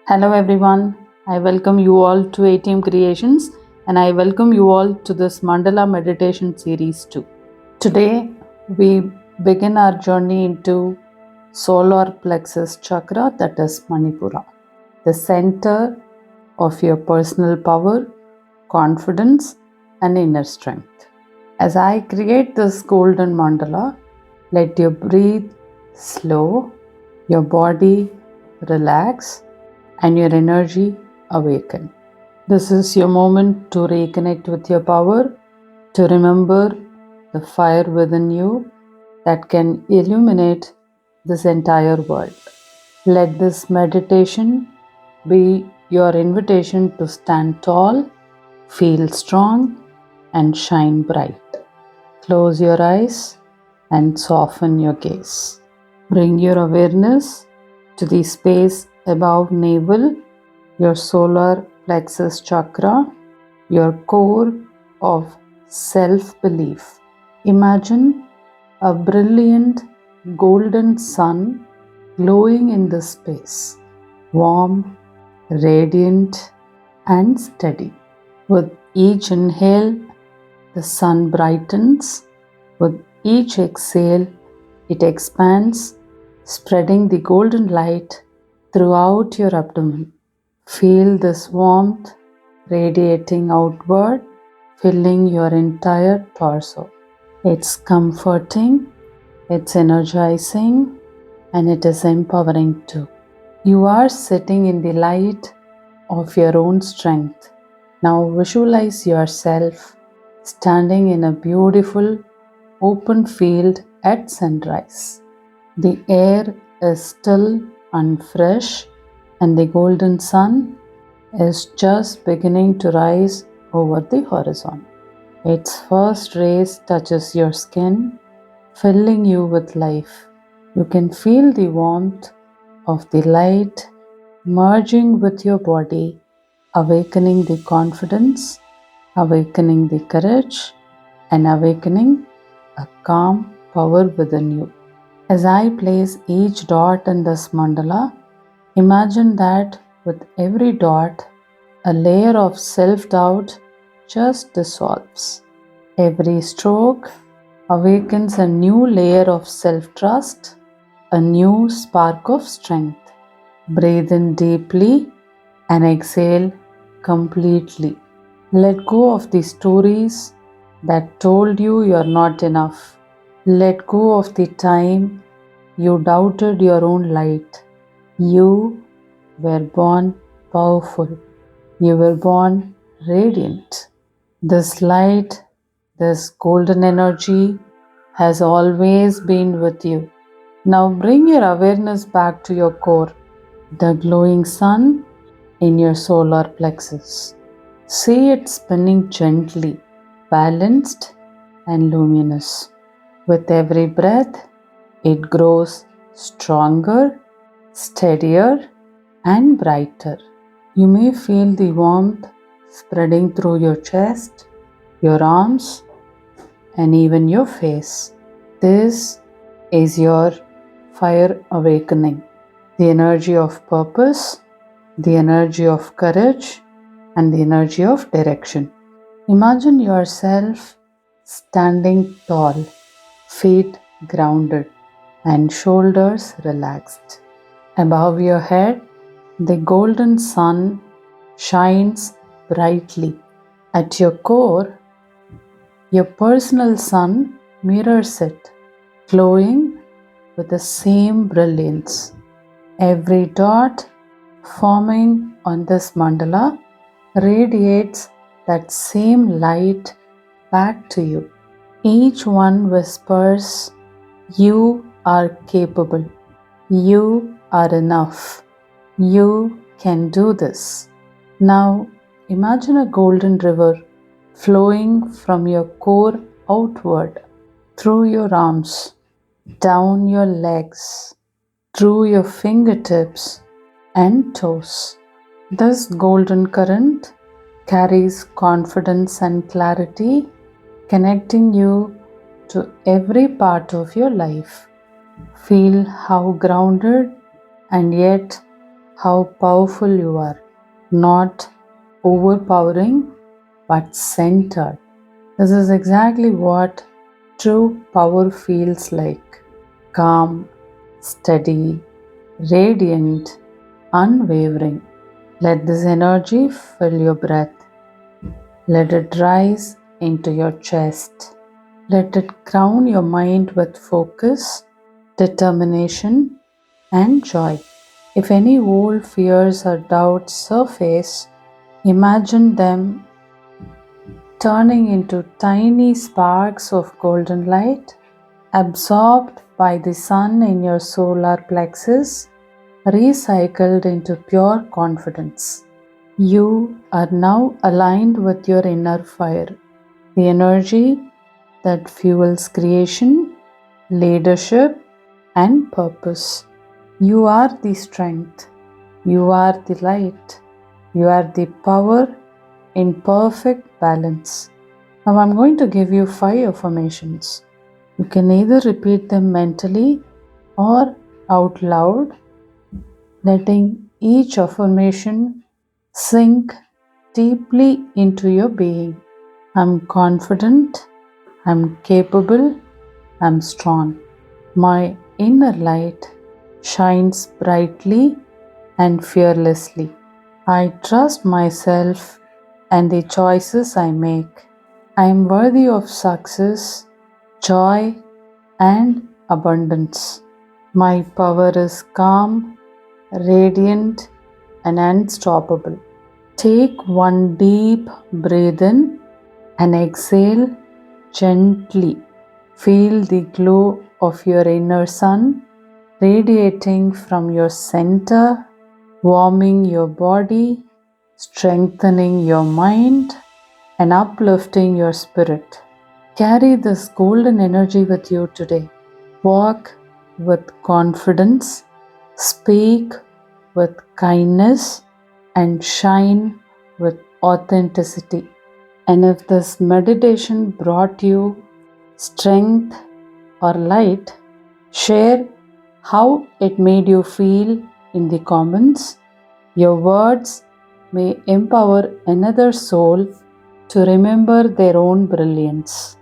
Hello everyone, I welcome you all to ATM Creations and I welcome you all to this Mandala meditation series too. Today we begin our journey into solar plexus chakra, that is Manipura, the center of your personal power, confidence and inner strength. As I create this golden mandala, let your breathe slow, your body relax and your energy awaken. This is your moment to reconnect with your power, to remember the fire within you that can illuminate this entire world. Let this meditation be your invitation to stand tall, feel strong, and shine bright. Close your eyes and soften your gaze. Bring your awareness to the space above navel, your solar plexus chakra, your core of self-belief. Imagine a brilliant golden sun glowing in the space, warm, radiant, and steady. With each inhale, the sun brightens. With each exhale, it expands, spreading the golden light throughout your abdomen. Feel this warmth radiating outward, filling your entire torso. It's comforting, it's energizing, and it is empowering too. You are sitting in the light of your own strength. Now visualize yourself standing in a beautiful open field at sunrise. The air is still and fresh, and the golden sun is just beginning to rise over the horizon. Its first rays touches your skin, filling you with life. You can feel the warmth of the light merging with your body, awakening the confidence, awakening the courage, and awakening a calm power within you. As I place each dot in this mandala, imagine that with every dot, a layer of self-doubt just dissolves. Every stroke awakens a new layer of self-trust, a new spark of strength. Breathe in deeply and exhale completely. Let go of the stories that told you you're not enough. Let go of the time you doubted your own light. You were born powerful. You were born radiant. This light, this golden energy has always been with you. Now bring your awareness back to your core, the glowing sun in your solar plexus. See it spinning gently, balanced and luminous. With every breath, it grows stronger, steadier, and brighter. You may feel the warmth spreading through your chest, your arms, and even your face. This is your fire awakening, the energy of purpose, the energy of courage, and the energy of direction. Imagine yourself standing tall, feet grounded, and shoulders relaxed. Above your head, the golden sun shines brightly. At your core, your personal sun mirrors it, glowing with the same brilliance. Every dot forming on this mandala radiates that same light back to you. Each one whispers, "You are capable. You are enough. You can do this." Now imagine a golden river flowing from your core outward, through your arms, down your legs, through your fingertips and toes. This golden current carries confidence and clarity, connecting you to every part of your life. Feel how grounded and yet how powerful you are. Not overpowering, but centered. This is exactly what true power feels like: calm, steady, radiant, unwavering. Let this energy fill your breath. Let it rise into your chest. Let it crown your mind with focus, determination, and joy. If any old fears or doubts surface, imagine them turning into tiny sparks of golden light, absorbed by the sun in your solar plexus, recycled into pure confidence. You are now aligned with your inner fire, the energy that fuels creation, leadership, and purpose. You are the strength. You are the light. You are the power in perfect balance. Now I'm going to give you 5 affirmations. You can either repeat them mentally or out loud, letting each affirmation sink deeply into your being. I'm confident, I'm capable, I'm strong. My inner light shines brightly and fearlessly. I trust myself and the choices I make. I am worthy of success, joy, and abundance. My power is calm, radiant, and unstoppable. Take one deep breath in and exhale gently. Feel the glow of your inner sun radiating from your center, warming your body, strengthening your mind, and uplifting your spirit. Carry this golden energy with you today. Walk with confidence, speak with kindness, and shine with authenticity. And if this meditation brought you strength or light, share how it made you feel in the comments. Your words may empower another soul to remember their own brilliance.